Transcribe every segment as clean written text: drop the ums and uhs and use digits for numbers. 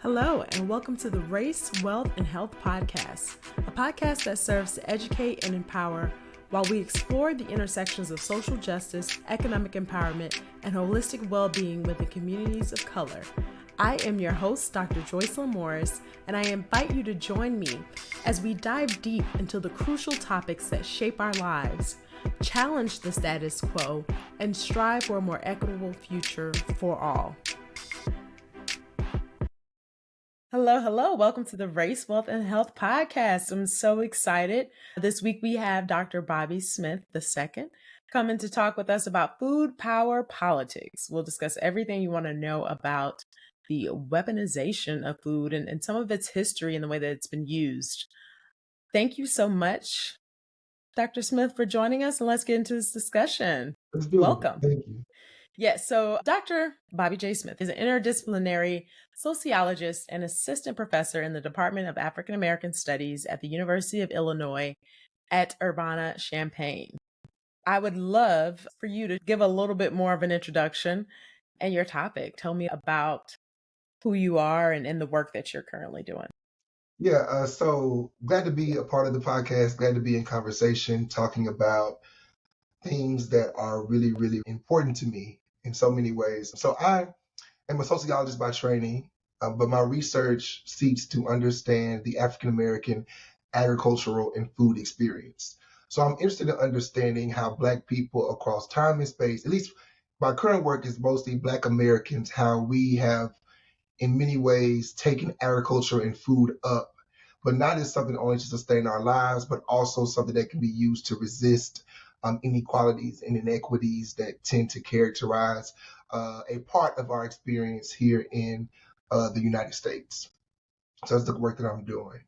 Hello, and welcome to the Race, Wealth, and Health Podcast, a podcast that serves to educate and empower while we explore the intersections of social justice, economic empowerment, and holistic well-being within communities of color. I am your host, Dr. Joycelyn Morris, and I invite you to join me as we dive deep into the crucial topics that shape our lives, challenge the status quo, and strive for a more equitable future for all. Hello. Welcome to the Race, Wealth, and Health Podcast. I'm so excited. This week we have Dr. Bobby Smith II coming to talk with us about food, power, politics. We'll discuss everything you want to know about the weaponization of food and some of its history and the way that it's been used. Thank you so much, Dr. Smith, for joining us, and let's get into this discussion. Let's do it. Welcome. Thank you. Yes, so Dr. Bobby J. Smith is an interdisciplinary sociologist and assistant professor in the Department of African American Studies at the University of Illinois at Urbana-Champaign. I would love for you to give a little bit more of an introduction and your topic. Tell me about who you are and the work that you're currently doing. Yeah, so glad to be a part of the podcast, glad to be in conversation, talking about things that are really, really important to me in so many ways. So I am a sociologist by training, but my research seeks to understand the African American agricultural and food experience. So I'm interested in understanding how Black people across time and space, at least my current work is mostly Black Americans, how we have in many ways taken agriculture and food up, but not as something only to sustain our lives, but also something that can be used to resist inequalities and inequities that tend to characterize a part of our experience here in the United States. So that's the work that I'm doing.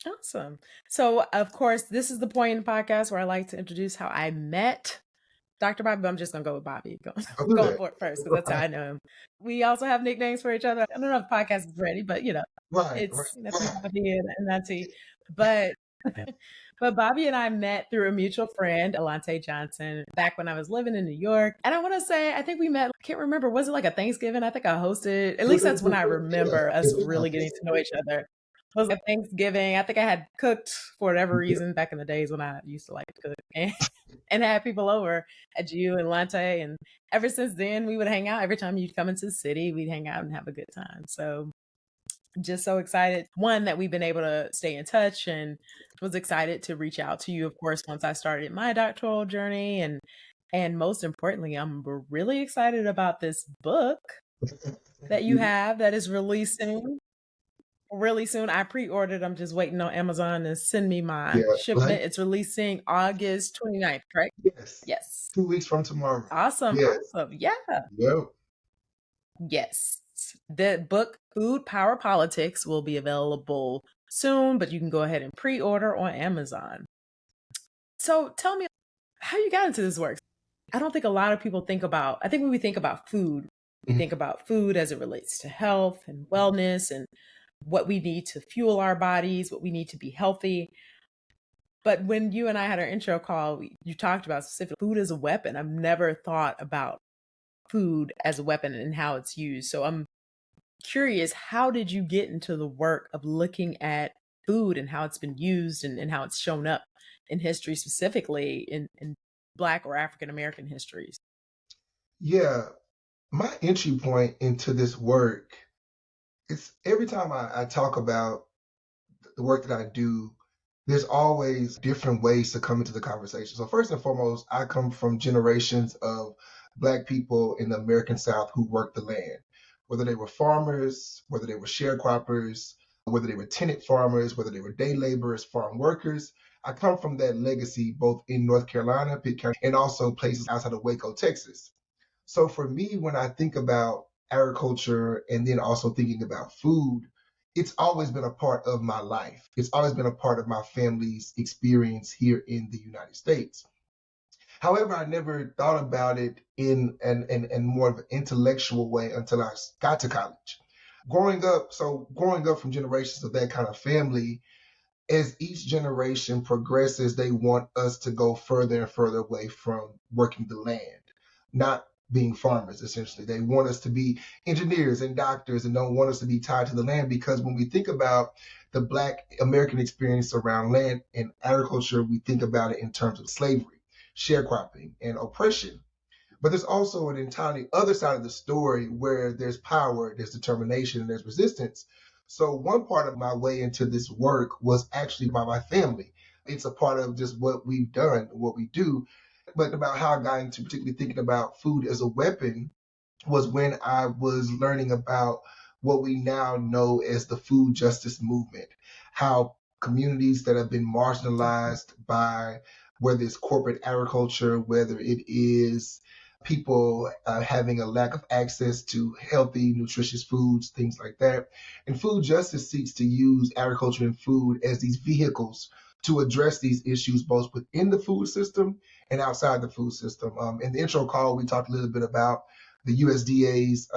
Awesome. So, of course, this is the point in the podcast where I like to introduce how I met Dr. Bobby, but I'm just going to go with Bobby. Going for it first, because that's how I know him. We also have nicknames for each other. I don't know if the podcast is ready, but, it's Bobby and Nancy. But Bobby and I met through a mutual friend, Alante Johnson, back when I was living in New York. And I want to say, I think we met, I can't remember, was it like a Thanksgiving? I think I hosted, at least that's when I remember us really getting to know each other. It was like Thanksgiving. I think I had cooked for whatever reason back in the days when I used to like to cook and had people over at you and Lante. And ever since then, we would hang out. Every time you'd come into the city, we'd hang out and have a good time. So just so excited, one, that we've been able to stay in touch, and was excited to reach out to you, of course, once I started my doctoral journey. And most importantly, I'm really excited about this book that you have that is releasing really soon. I pre-ordered. I'm just waiting on Amazon to send me my shipment. It's releasing August 29th, correct? Yes. 2 weeks from tomorrow. Awesome. Yes. Awesome. Yeah. Yep. Yes. The book, Food, Power, Politics, will be available soon, but you can go ahead and pre-order on Amazon. So tell me how you got into this work. I don't think a lot of people think about, I think when we think about food, we think about food as it relates to health and wellness and what we need to fuel our bodies, what we need to be healthy. But when you and I had our intro call, you talked about specific food as a weapon. I've never thought about food as a weapon and how it's used. So I'm curious, how did you get into the work of looking at food and how it's been used and how it's shown up in history, specifically in Black or African American histories? Yeah, my entry point into this work, it's every time I talk about the work that I do, there's always different ways to come into the conversation. So first and foremost, I come from generations of Black people in the American South who worked the land, whether they were farmers, whether they were sharecroppers, whether they were tenant farmers, whether they were day laborers, farm workers. I come from that legacy both in North Carolina, Pitt County, and also places outside of Waco, Texas. So for me, when I think about agriculture and then also thinking about food, it's always been a part of my life. It's always been a part of my family's experience here in the United States. However, I never thought about it in more of an intellectual way until I got to college. Growing up from generations of that kind of family, as each generation progresses, they want us to go further and further away from working the land, not being farmers, essentially. They want us to be engineers and doctors and don't want us to be tied to the land, because when we think about the Black American experience around land and agriculture, we think about it in terms of slavery, sharecropping, and oppression. But there's also an entirely other side of the story where there's power, there's determination, and there's resistance. So one part of my way into this work was actually by my family. It's a part of just what we've done, what we do. But about how I got into particularly thinking about food as a weapon was when I was learning about what we now know as the food justice movement, how communities that have been marginalized by whether it's corporate agriculture, whether it is people having a lack of access to healthy, nutritious foods, things like that. And food justice seeks to use agriculture and food as these vehicles to address these issues both within the food system and outside the food system. In the intro call, we talked a little bit about the USDA's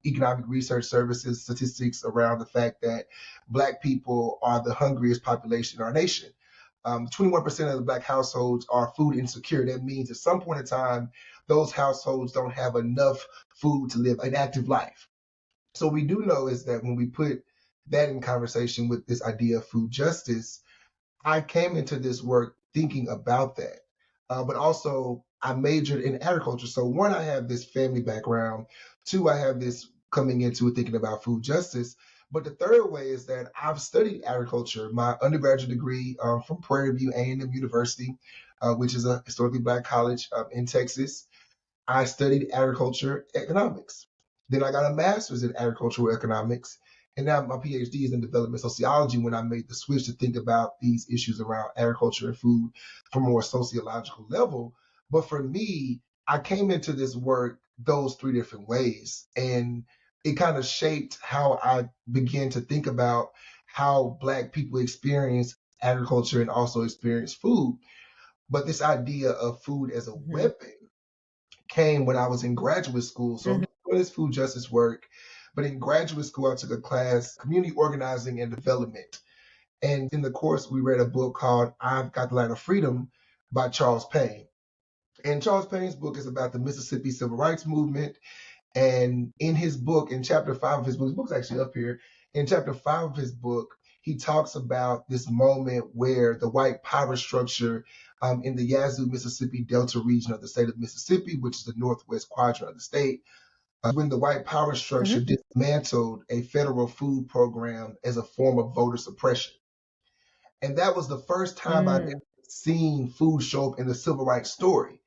Economic Research Services statistics around the fact that Black people are the hungriest population in our nation. 21% of the Black households are food insecure. That means at some point in time, those households don't have enough food to live an active life. So what we do know is that when we put that in conversation with this idea of food justice, I came into this work thinking about that. But also, I majored in agriculture. So, one, I have this family background. Two, I have this coming into it thinking about food justice. But the third way is that I've studied agriculture. My undergraduate degree from Prairie View A&M University, which is a historically Black college in Texas. I studied agriculture economics. Then I got a master's in agricultural economics. And now my PhD is in development sociology when I made the switch to think about these issues around agriculture and food from a more sociological level. But for me, I came into this work those three different ways. And it kind of shaped how I began to think about how Black people experience agriculture and also experience food. But this idea of food as a weapon came when I was in graduate school. So I'm doing this food justice work, but in graduate school, I took a class, community organizing and development. And in the course, we read a book called I've Got the Light of Freedom by Charles Payne. And Charles Payne's book is about the Mississippi Civil Rights Movement. And in his book, in chapter 5 of his book's actually up here, in chapter 5 of his book, he talks about this moment where the white power structure in the Yazoo, Mississippi Delta region of the state of Mississippi, which is the northwest quadrant of the state, when the white power structure dismantled a federal food program as a form of voter suppression. And that was the first time I've ever seen food show up in the civil rights story.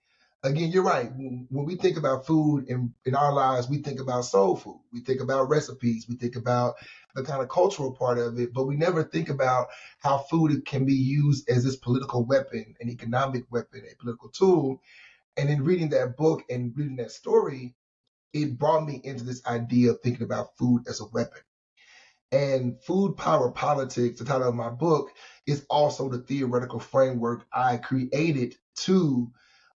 Again, you're right. When we think about food in our lives, we think about soul food. We think about recipes. We think about the kind of cultural part of it, but we never think about how food can be used as this political weapon, an economic weapon, a political tool. And in reading that book and reading that story, it brought me into this idea of thinking about food as a weapon. And Food Power Politics, the title of my book, is also the theoretical framework I created to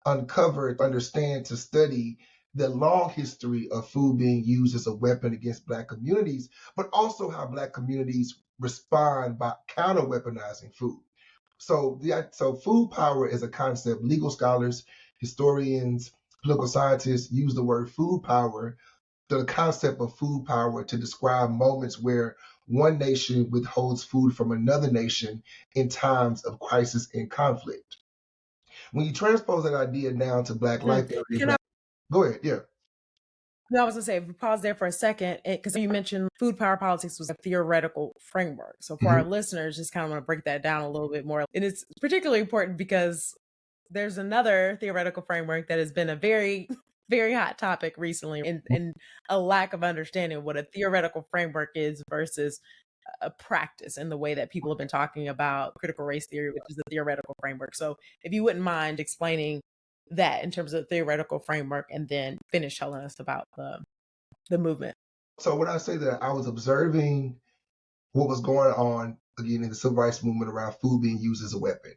uncover, understand, to study the long history of food being used as a weapon against Black communities, but also how Black communities respond by counter weaponizing food. So food power is a concept. Legal scholars, historians, political scientists use the word food power, the concept of food power, to describe moments where one nation withholds food from another nation in times of crisis and conflict. When you transpose that idea down to Black life, go ahead, yeah. No, I was gonna say, pause there for a second, because you mentioned food power politics was a theoretical framework. So for our listeners, just kind of want to break that down a little bit more. And it's particularly important because there's another theoretical framework that has been a very, very hot topic recently, and a lack of understanding of what a theoretical framework is versus a practice in the way that people have been talking about critical race theory, which is a theoretical framework. So if you wouldn't mind explaining that in terms of theoretical framework, and then finish telling us about the movement. So when I say that, I was observing what was going on again in the civil rights movement around food being used as a weapon.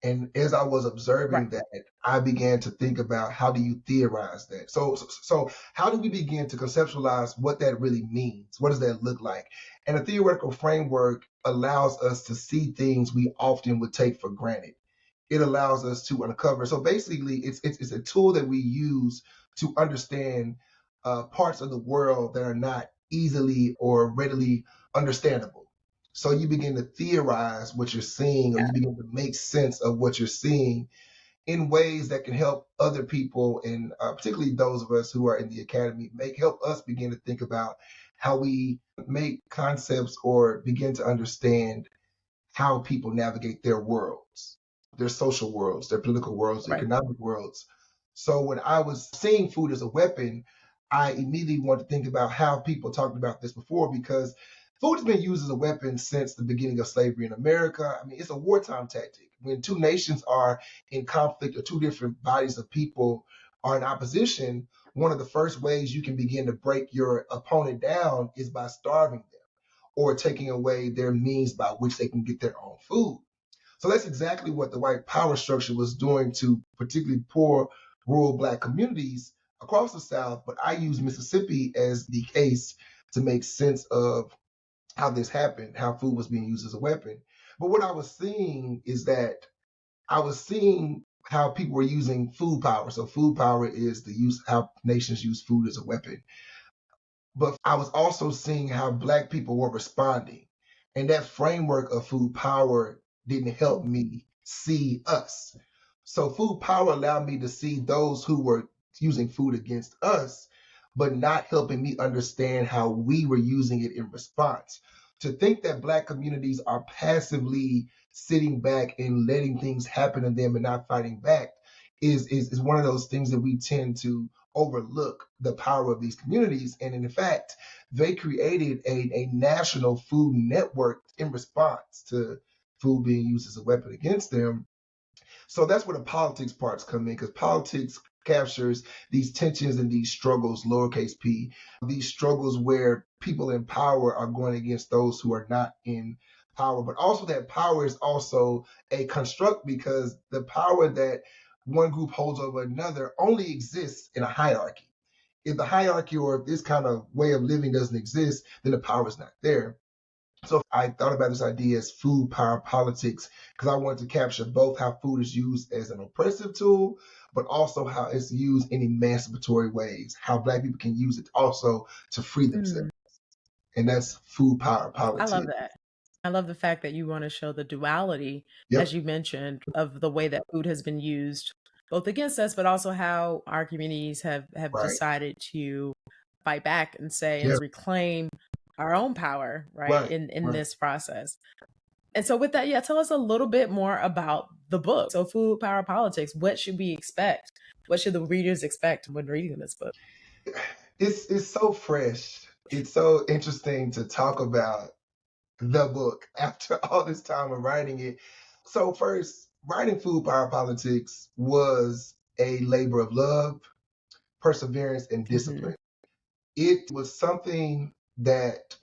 And as I was observing that, I began to think about how do you theorize that? So how do we begin to conceptualize what that really means? What does that look like? And a theoretical framework allows us to see things we often would take for granted. it allows us to uncover. So basically, it's a tool that we use to understand parts of the world that are not easily or readily understandable. So you begin to theorize what you're seeing, or Yeah. you begin to make sense of what you're seeing in ways that can help other people, and particularly those of us who are in the academy, help us begin to think about how we make concepts or begin to understand how people navigate their worlds, their social worlds, their political worlds, their Right. economic worlds. So when I was seeing food as a weapon, I immediately wanted to think about how people talked about this before, because food has been used as a weapon since the beginning of slavery in America. I mean, it's a wartime tactic. When two nations are in conflict, or two different bodies of people are in opposition, one of the first ways you can begin to break your opponent down is by starving them or taking away their means by which they can get their own food. So that's exactly what the white power structure was doing to particularly poor rural Black communities across the South. But I use Mississippi as the case to make sense of how this happened, how food was being used as a weapon. But what I was seeing is that I was seeing how people were using food power. So food power is the use how nations use food as a weapon. But I was also seeing how Black people were responding. And that framework of food power didn't help Mm. me see us. So food power allowed me to see those who were using food against us, but not helping me understand how we were using it in response. To think that Black communities are passively sitting back and letting things happen to them and not fighting back is one of those things that we tend to overlook the power of these communities. And in fact, they created a national food network in response to food being used as a weapon against them. So that's where the politics parts come in, because politics captures these tensions and these struggles, lowercase p, these struggles where people in power are going against those who are not in power. But also, that power is also a construct, because the power that one group holds over another only exists in a hierarchy. If the hierarchy or if this kind of way of living doesn't exist, then the power is not there. So I thought about this idea as food power politics, because I wanted to capture both how food is used as an oppressive tool, but also how it's used in emancipatory ways, how Black people can use it also to free themselves. Mm. And that's food power I love politics. that. I love the fact that you want to show the duality, as Yep. you mentioned, of the way that food has been used both against us, but also how our communities have Right. decided to fight back and say and Yeah. reclaim our own power, right, Right. in Right. this process. And so with that, yeah, tell us a little bit more about the book. So Food Power Politics, what should we expect? What should the readers expect when reading this book? It's so fresh. It's so interesting to talk about the book after all this time of writing it. So first, writing Food Power Politics was a labor of love, perseverance, and Hmm. discipline. It was something that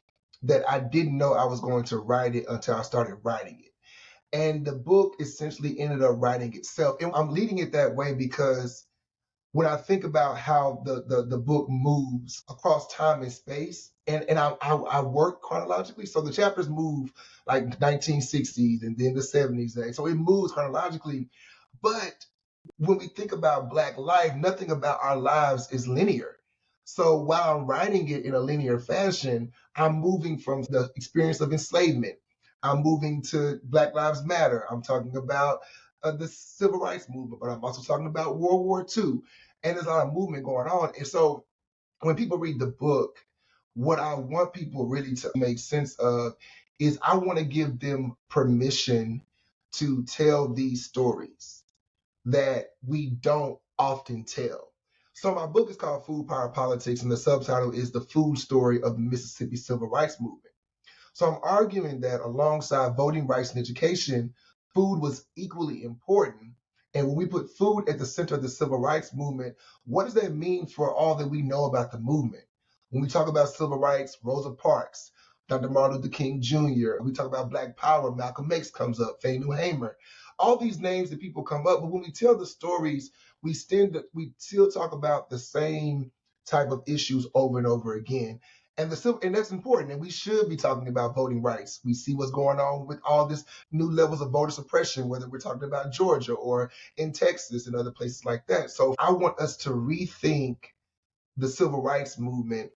I didn't know I was going to write it until I started writing it. And the book essentially ended up writing itself. And I'm leading it that way because when I think about how the book moves across time and space, and I work chronologically, so the chapters move like 1960s and then the 70s, so it moves chronologically. But when we think about Black life, nothing about our lives is linear. So while I'm writing it in a linear fashion, I'm moving from the experience of enslavement. I'm moving to Black Lives Matter. I'm talking about the civil rights movement, but I'm also talking about World War II. And there's a lot of movement going on. And so when people read the book, what I want people really to make sense of is I want to give them permission to tell these stories that we don't often tell. So my book is called Food Power Politics, and the subtitle is The Food Story of the Mississippi Civil Rights Movement. So I'm arguing that alongside voting rights and education, food was equally important. And when we put food at the center of the civil rights movement, what does that mean for all that we know about the movement? When we talk about civil rights, Rosa Parks, Dr. Martin Luther King Jr., we talk about Black Power, Malcolm X comes up, Fannie Hamer, all these names that people come up. But when we tell the stories, we still talk about the same type of issues over and over again. And that's important. And we should be talking about voting rights. We see what's going on with all this new levels of voter suppression, whether we're talking about Georgia or in Texas and other places like that. So I want us to rethink the civil rights movement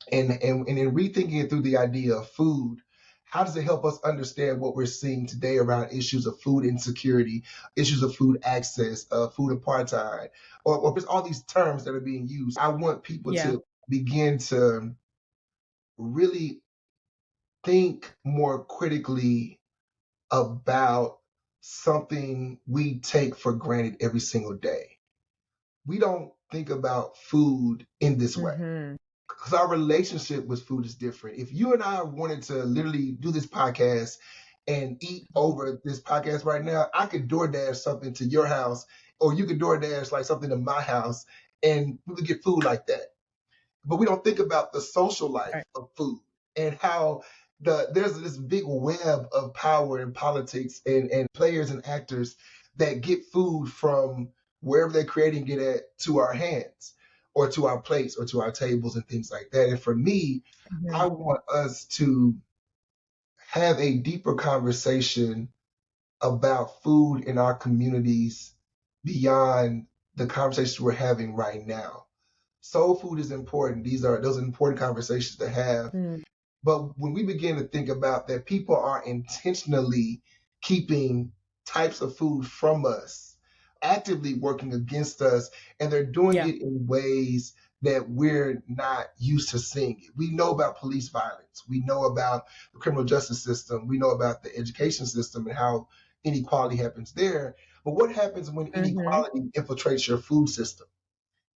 and in rethinking it through the idea of food. How does it help us understand what we're seeing today around issues of food insecurity, issues of food access, food apartheid, or just all these terms that are being used? I want people Yeah. to begin to really think more critically about something we take for granted every single day. We don't think about food in this way Mm-hmm. because our relationship with food is different. If you and I wanted to literally do this podcast and eat over this podcast right now, I could DoorDash something to your house, or you could DoorDash like something to my house, and we would get food like that. But we don't think about the social life Right. of food and how there's this big web of power in politics and players and actors that get food from wherever they're creating it at to our hands or to our plates or to our tables and things like that. And for me, Mm-hmm. I want us to have a deeper conversation about food in our communities beyond the conversations we're having right now. Soul food is important. Those are important conversations to have. Mm-hmm. But when we begin to think about that people are intentionally keeping types of food from us, actively working against us, and they're doing Yeah. it in ways that we're not used to seeing it. We know about police violence. We know about the criminal justice system. We know about the education system and how inequality happens there. But what happens when Mm-hmm. inequality infiltrates your food system?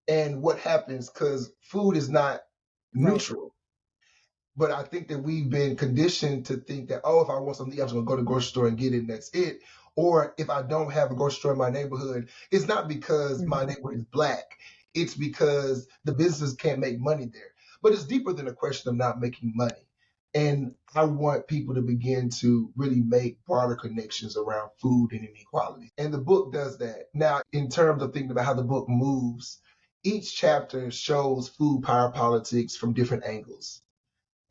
And what happens because food is not Right. neutral. But I think that we've been conditioned to think that, oh, if I want something, I'm just going to go to the grocery store and get it, and that's it. Or if I don't have a grocery store in my neighborhood, it's not because my Mm-hmm. neighborhood is black. It's because the businesses can't make money there. But it's deeper than a question of not making money. And I want people to begin to really make broader connections around food and inequality. And the book does that. Now, in terms of thinking about how the book moves, each chapter shows food power politics from different angles.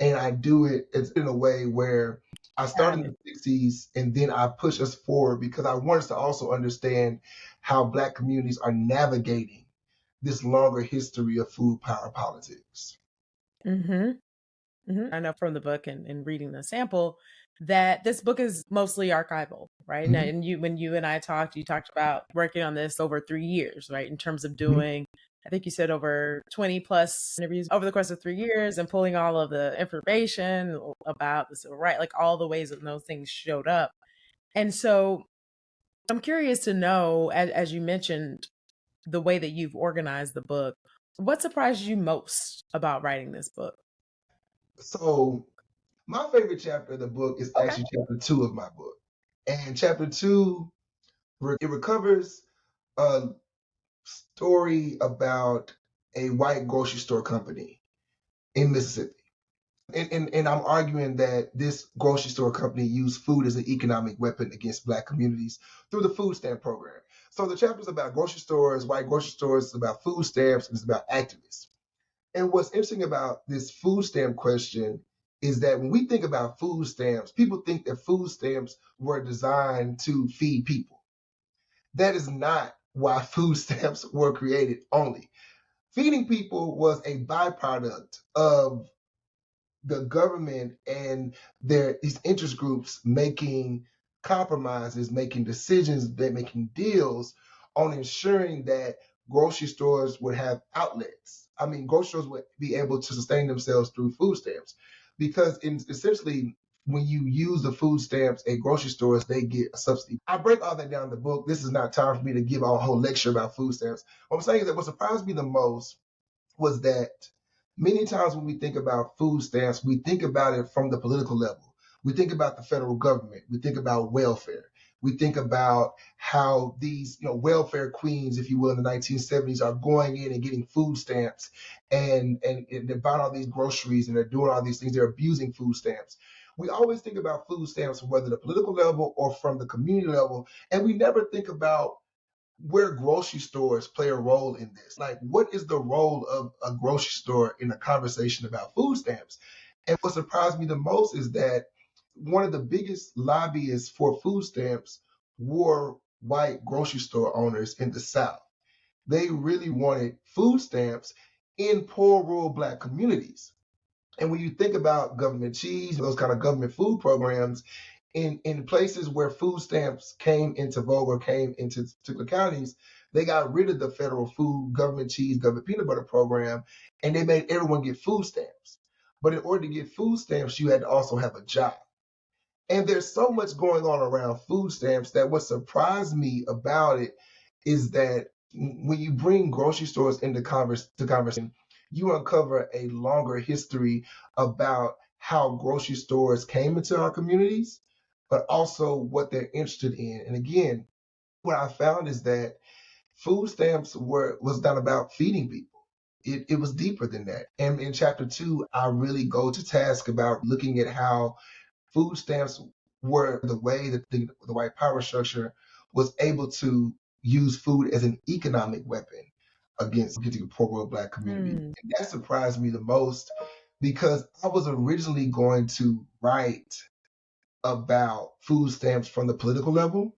And I do it it's in a way where I started Got in it. the 60s and then I push us forward because I want us to also understand how Black communities are navigating this longer history of food power politics. Mm-hmm. Mm-hmm. I know from the book and reading the sample that this book is mostly archival, right? Mm-hmm. And you, when you and I talked, you talked about working on this over 3 years, right? In terms of Mm-hmm. doing, I think you said over 20 plus interviews over the course of 3 years and pulling all of the information about the civil rights, like all the ways that those things showed up. And so I'm curious to know, as you mentioned, the way that you've organized the book, what surprised you most about writing this book? So my favorite chapter of the book is Okay. actually chapter 2 of my book. And chapter 2, it recovers a story about a white grocery store company in Mississippi. And I'm arguing that this grocery store company used food as an economic weapon against Black communities through the food stamp program. So the chapter is about grocery stores, white grocery stores, it's about food stamps, and it's about activists. And what's interesting about this food stamp question is that when we think about food stamps, people think that food stamps were designed to feed people. That is not why food stamps were created only. Feeding people was a byproduct of the government and these interest groups making compromises, making decisions, making deals on ensuring that grocery stores would have outlets. I mean, grocery stores would be able to sustain themselves through food stamps because essentially when you use the food stamps at grocery stores, they get a subsidy. I break all that down in the book. This is not time for me to give a whole lecture about food stamps. What I'm saying is that what surprised me the most was that many times when we think about food stamps, we think about it from the political level. We think about the federal government. We think about welfare. We think about how these, welfare queens, if you will, in the 1970s are going in and getting food stamps and they're buying all these groceries and they're doing all these things. They're abusing food stamps. We always think about food stamps from whether the political level or from the community level, and we never think about where grocery stores play a role in this. Like, what is the role of a grocery store in a conversation about food stamps? And what surprised me the most is that one of the biggest lobbyists for food stamps were white grocery store owners in the South. They really wanted food stamps in poor rural Black communities. And when you think about government cheese, those kind of government food programs, in places where food stamps came into vogue or came into particular counties, they got rid of the federal food, government cheese, government peanut butter program, and they made everyone get food stamps. But in order to get food stamps, you had to also have a job. And there's so much going on around food stamps that what surprised me about it is that when you bring grocery stores into conversation, you uncover a longer history about how grocery stores came into our communities, but also what they're interested in. And again, what I found is that food stamps was not about feeding people. It was deeper than that. And in chapter 2, I really go to task about looking at how food stamps were the way that the white power structure was able to use food as an economic weapon against the poor rural Black community. And that surprised me the most because I was originally going to write about food stamps from the political level.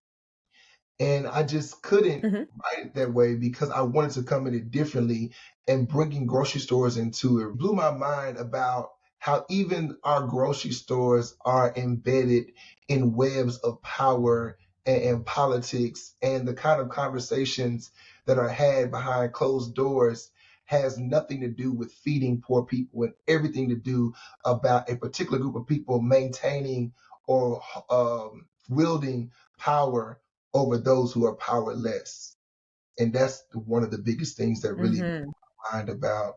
And I just couldn't write it that way because I wanted to come at it differently, and bringing grocery stores into it blew my mind about how even our grocery stores are embedded in webs of power and politics, and the kind of conversations that are had behind closed doors has nothing to do with feeding poor people and everything to do about a particular group of people maintaining or wielding power over those who are powerless. And that's one of the biggest things that really blew my mind about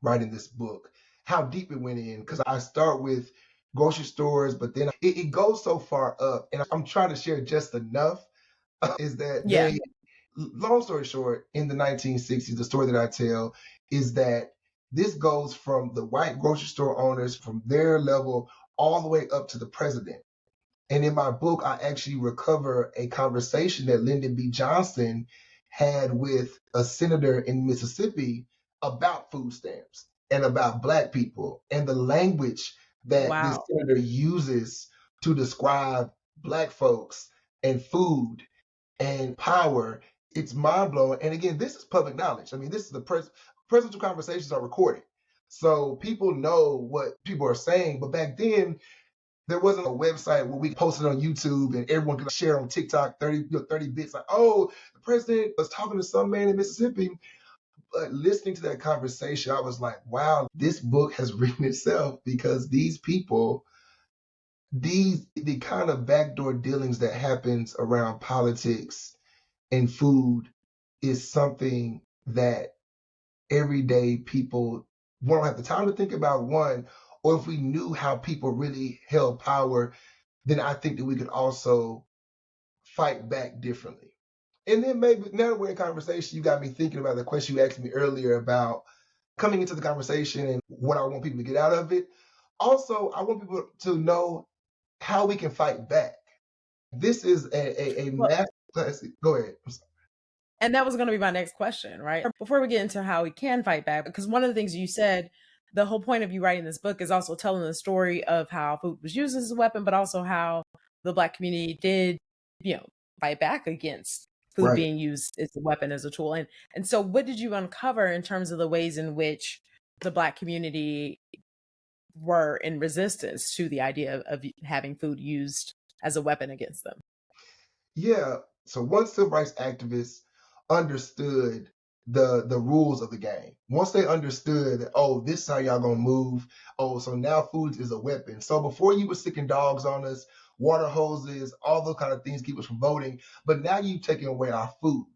writing this book, how deep it went in. Because I start with grocery stores, but then it goes so far up. And I'm trying to share just enough is that long story short, in the 1960s, the story that I tell is that this goes from the white grocery store owners, from their level, all the way up to the president. And in my book, I actually recover a conversation that Lyndon B. Johnson had with a senator in Mississippi about food stamps and about Black people, and the language that this senator uses to describe Black folks and food and power. It's mind blowing. And again, this is public knowledge. I mean, this is the presidential conversations are recorded. So people know what people are saying. But back then, there wasn't a website where we posted on YouTube and everyone could share on TikTok 30 bits. Like, oh, the president was talking to some man in Mississippi. But listening to that conversation, I was like, wow, this book has written itself, because these people, the kind of backdoor dealings that happens around politics and food is something that everyday people won't have the time to think about, one, or if we knew how people really held power, then I think that we could also fight back differently. And then maybe now that we're in conversation, you got me thinking about the question you asked me earlier about coming into the conversation and what I want people to get out of it. Also, I want people to know how we can fight back. This is a massive class. Go ahead. I'm sorry. And that was going to be my next question, right? Before we get into how we can fight back, because one of the things you said, the whole point of you writing this book is also telling the story of how food was used as a weapon, but also how the Black community did, fight back against food being used as a weapon, as a tool. And so what did you uncover in terms of the ways in which the Black community were in resistance to the idea of having food used as a weapon against them? Yeah. So once civil rights activists understood the rules of the game, once they understood that, oh, this is how y'all gonna move. Oh, so now food is a weapon. So before you were sticking dogs on us, water hoses, all those kind of things keep us from voting, but now you've taken away our food.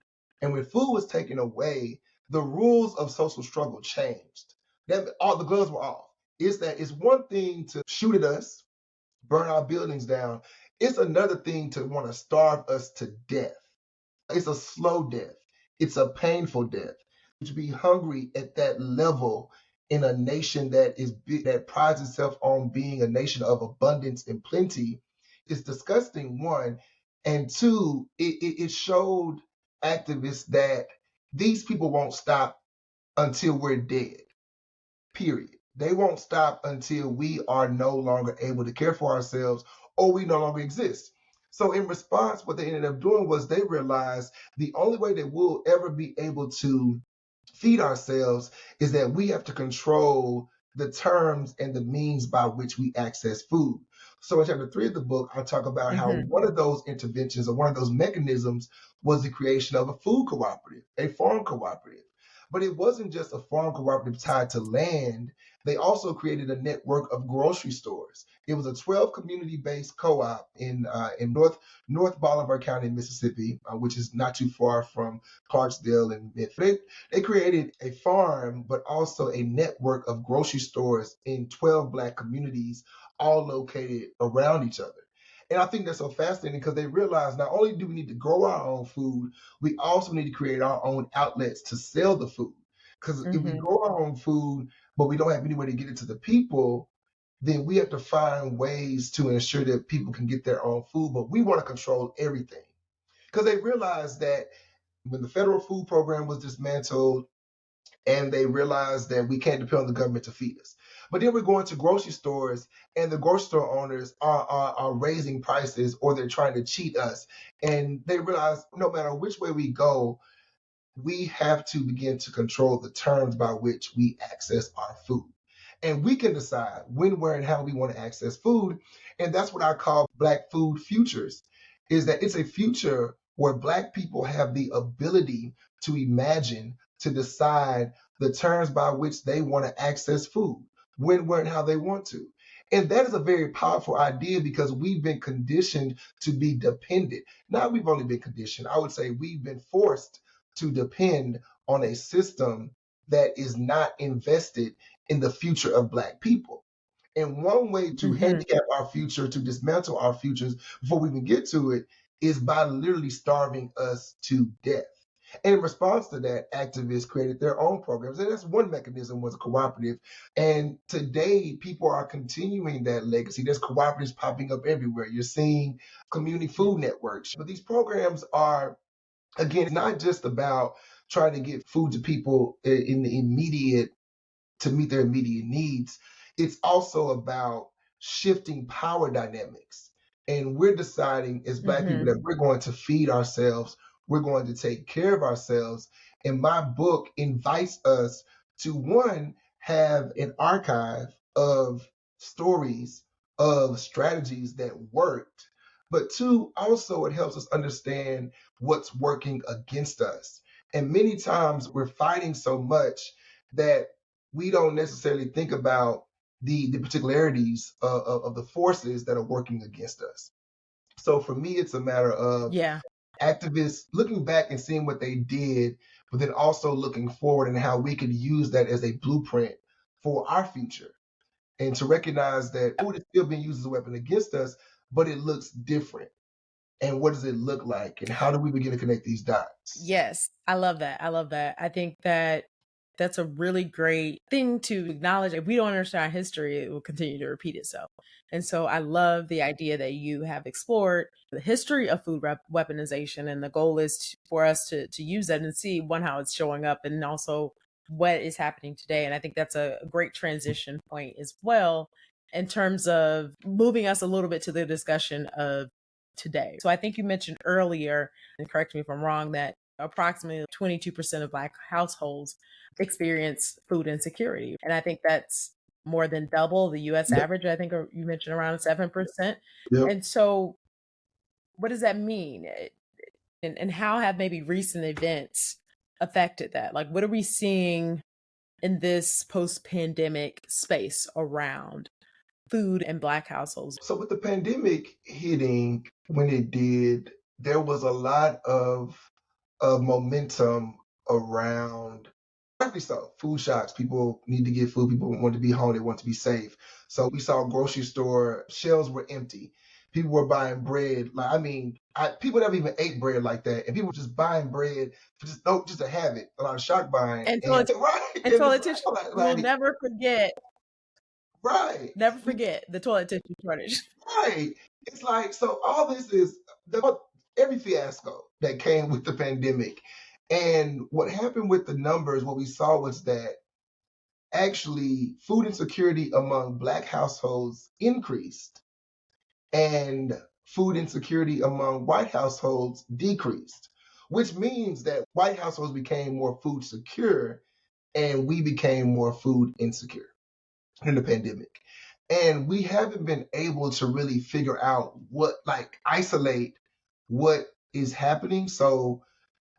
And when food was taken away, the rules of social struggle changed. That all the gloves were off. It's one thing to shoot at us, burn our buildings down. It's another thing to want to starve us to death. It's a slow death. It's a painful death. To be hungry at that level in a nation that prides itself on being a nation of abundance and plenty is disgusting, one. And two, it showed activists that these people won't stop until we're dead, period. They won't stop until we are no longer able to care for ourselves or we no longer exist. So, in response, what they ended up doing was they realized the only way that we'll ever be able to feed ourselves is that we have to control the terms and the means by which we access food. So in chapter 3 of the book, I talk about how one of those interventions or one of those mechanisms was the creation of a food cooperative, a farm cooperative. But it wasn't just a farm cooperative tied to land. They also created a network of grocery stores. It was a 12 community-based co-op in North Bolivar County, Mississippi, which is not too far from Clarksdale and Medford. They created a farm, but also a network of grocery stores in 12 Black communities, all located around each other. And I think that's so fascinating because they realize not only do we need to grow our own food, we also need to create our own outlets to sell the food. Because if we grow our own food, but we don't have any way to get it to the people, then we have to find ways to ensure that people can get their own food. But we want to control everything because they realized that when the federal food program was dismantled and they realized that we can't depend on the government to feed us. But then we're going to grocery stores and the grocery store owners are raising prices or they're trying to cheat us. And they realize no matter which way we go, we have to begin to control the terms by which we access our food. And we can decide when, where, and how we want to access food. And that's what I call Black food futures, is that it's a future where Black people have the ability to imagine, to decide the terms by which they want to access food, when, where, and how they want to. And that is a very powerful idea because we've been conditioned to be dependent. Now we've only been conditioned. I would say we've been forced to depend on a system that is not invested in the future of Black people. And one way to handicap our future, to dismantle our futures before we even get to it, is by literally starving us to death. And in response to that, activists created their own programs. And that's one mechanism was a cooperative. And today, people are continuing that legacy. There's cooperatives popping up everywhere. You're seeing community food networks. But these programs are, again, it's not just about trying to get food to people in the immediate to meet their immediate needs. It's also about shifting power dynamics. And we're deciding as Black people that we're going to feed ourselves, we're going to take care of ourselves. And my book invites us to, one, have an archive of stories, of strategies that worked, but two, also it helps us understand what's working against us. And many times we're fighting so much that we don't necessarily think about the particularities of the forces that are working against us. So for me, it's a matter of activists looking back and seeing what they did, but then also looking forward and how we could use that as a blueprint for our future. And to recognize that food is still being used as a weapon against us, but it looks different. And what does it look like? And how do we begin to connect these dots? Yes, I love that. I love that. I think that that's a really great thing to acknowledge. If we don't understand our history, it will continue to repeat itself. And so I love the idea that you have explored the history of food weaponization. And the goal is for us to use that and see, one, how it's showing up, and also what is happening today. And I think that's a great transition point as well in terms of moving us a little bit to the discussion of today. So I think you mentioned earlier, and correct me if I'm wrong, that approximately 22% of Black households experience food insecurity. And I think that's more than double the US average. I think you mentioned around 7%. Yep. And so what does that mean? And how have maybe recent events affected that? Like, what are we seeing in this post-pandemic space around food and Black households? So with the pandemic hitting when it did, there was a lot of momentum around, rightly so, food shops. People need to get food. People want to be home. They want to be safe. So we saw grocery store shelves were empty. People were buying bread. Like, I mean, people never even ate bread like that. And people were just buying bread for just to have it. A lot of shock buying. And And right. And toilet it's tissue. We'll never forget right. the toilet tissue shortage. Right. It's like, so all this is every fiasco that came with the pandemic. And what happened with the numbers, what we saw was that actually food insecurity among Black households increased and food insecurity among white households decreased, which means that white households became more food secure and we became more food insecure in the pandemic. And we haven't been able to really figure out what, like, isolate what is happening. So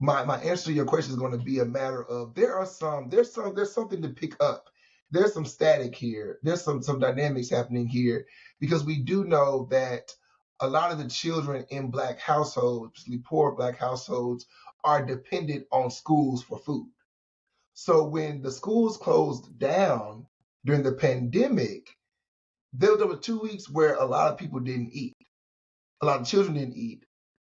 my answer to your question is going to be a matter of there's something to pick up. There's some static here. There's some dynamics happening here because we do know that a lot of the children in Black households, especially poor Black households, are dependent on schools for food. So when the schools closed down during the pandemic, there were 2 weeks where a lot of people didn't eat. A lot of children didn't eat.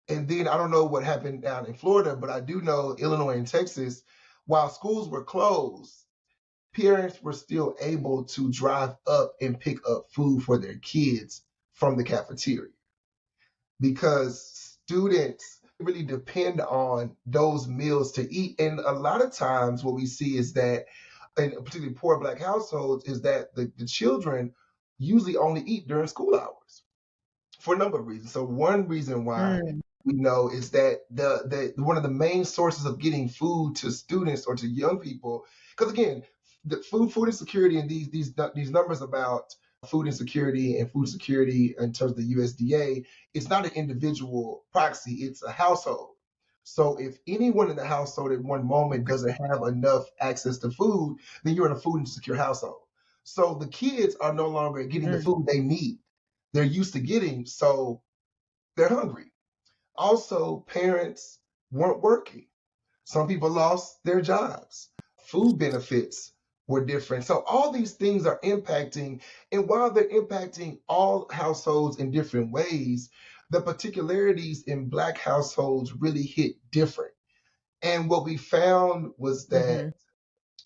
And then I don't know what happened down in Florida, but I do know Illinois and Texas, while schools were closed, parents were still able to drive up and pick up food for their kids from the cafeteria because students really depend on those meals to eat. And a lot of times what we see is that in particularly poor Black households is that the children usually only eat during school hours for a number of reasons. So one reason why we know is that the one of the main sources of getting food to students or to young people, because again, the food insecurity and these numbers about food insecurity and food security in terms of the USDA, it's not an individual proxy, it's a household. So if anyone in the household at one moment doesn't have enough access to food, then you're in a food insecure household. So the kids are no longer getting the food they need. They're used to getting, so they're hungry. Also, parents weren't working. Some people lost their jobs. Food benefits were different. So all these things are impacting, and while they're impacting all households in different ways, the particularities in Black households really hit different. And what we found was that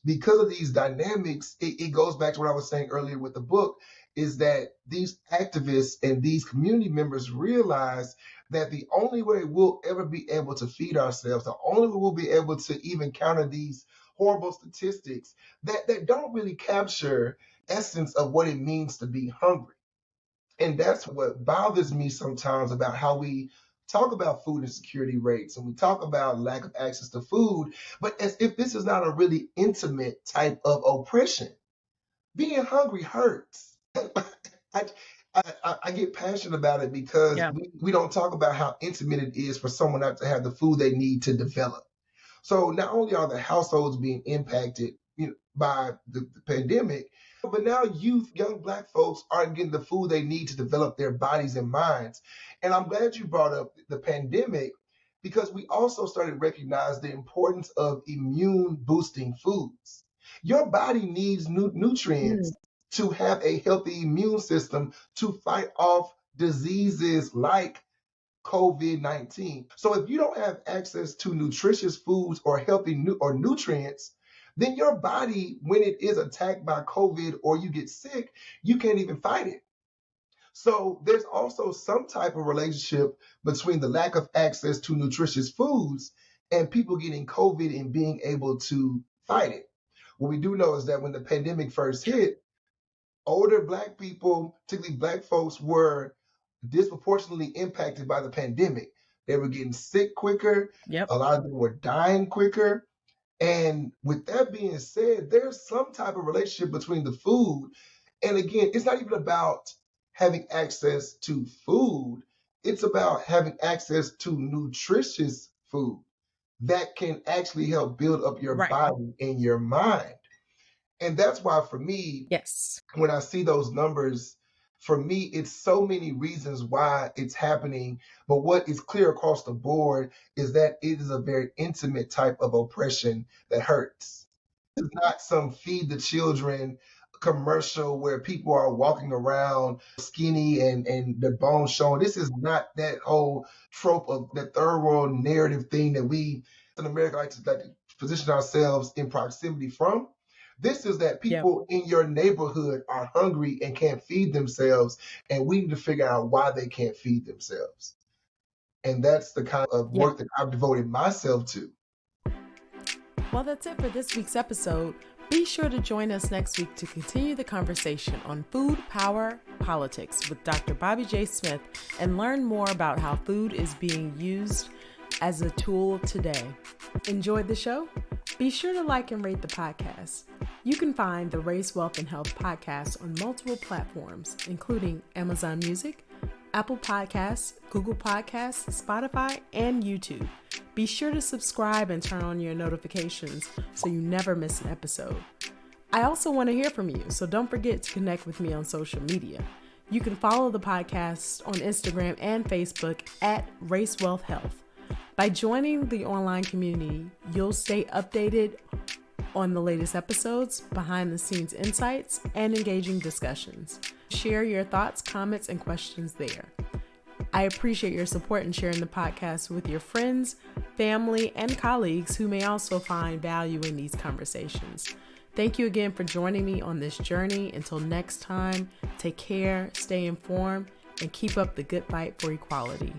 because of these dynamics, it goes back to what I was saying earlier with the book, is that these activists and these community members realize that the only way we'll ever be able to feed ourselves, the only way we'll be able to even counter these horrible statistics that don't really capture essence of what it means to be hungry. And that's what bothers me sometimes about how we talk about food insecurity rates and we talk about lack of access to food, but as if this is not a really intimate type of oppression. Being hungry hurts. I, I get passionate about it because we don't talk about how intimate it is for someone not to have the food they need to develop. So not only are the households being impacted, by the pandemic, but now young Black folks aren't getting the food they need to develop their bodies and minds. And I'm glad you brought up the pandemic because we also started to recognize the importance of immune boosting foods. Your body needs nutrients to have a healthy immune system to fight off diseases like COVID-19. So if you don't have access to nutritious foods or healthy or nutrients, then your body, when it is attacked by COVID or you get sick, you can't even fight it. So there's also some type of relationship between the lack of access to nutritious foods and people getting COVID and being able to fight it. What we do know is that when the pandemic first hit, older Black people, particularly Black folks, were disproportionately impacted by the pandemic. They were getting sick quicker. A lot of them were dying quicker. And with that being said, there's some type of relationship between the food. And again, it's not even about having access to food. It's about having access to nutritious food that can actually help build up your body and your mind. And that's why for me, when I see those numbers, for me, it's so many reasons why it's happening. But what is clear across the board is that it is a very intimate type of oppression that hurts. It's not some feed the children commercial where people are walking around skinny and their bones showing. This is not that whole trope of that third world narrative thing that we in America like to position ourselves in proximity from. This is that people in your neighborhood are hungry and can't feed themselves, and we need to figure out why they can't feed themselves. And that's the kind of work that I've devoted myself to. Well, that's it for this week's episode. Be sure to join us next week to continue the conversation on food, power, politics with Dr. Bobby J. Smith and learn more about how food is being used as a tool today. Enjoyed the show? Be sure to like and rate the podcast. You can find the Race, Wealth, and Health podcast on multiple platforms, including Amazon Music, Apple Podcasts, Google Podcasts, Spotify, and YouTube. Be sure to subscribe and turn on your notifications so you never miss an episode. I also want to hear from you, so don't forget to connect with me on social media. You can follow the podcast on Instagram and Facebook at Race, Wealth, Health. By joining the online community, you'll stay updated on the latest episodes, behind-the-scenes insights, and engaging discussions. Share your thoughts, comments, and questions there. I appreciate your support in sharing the podcast with your friends, family, and colleagues who may also find value in these conversations. Thank you again for joining me on this journey. Until next time, take care, stay informed, and keep up the good fight for equality.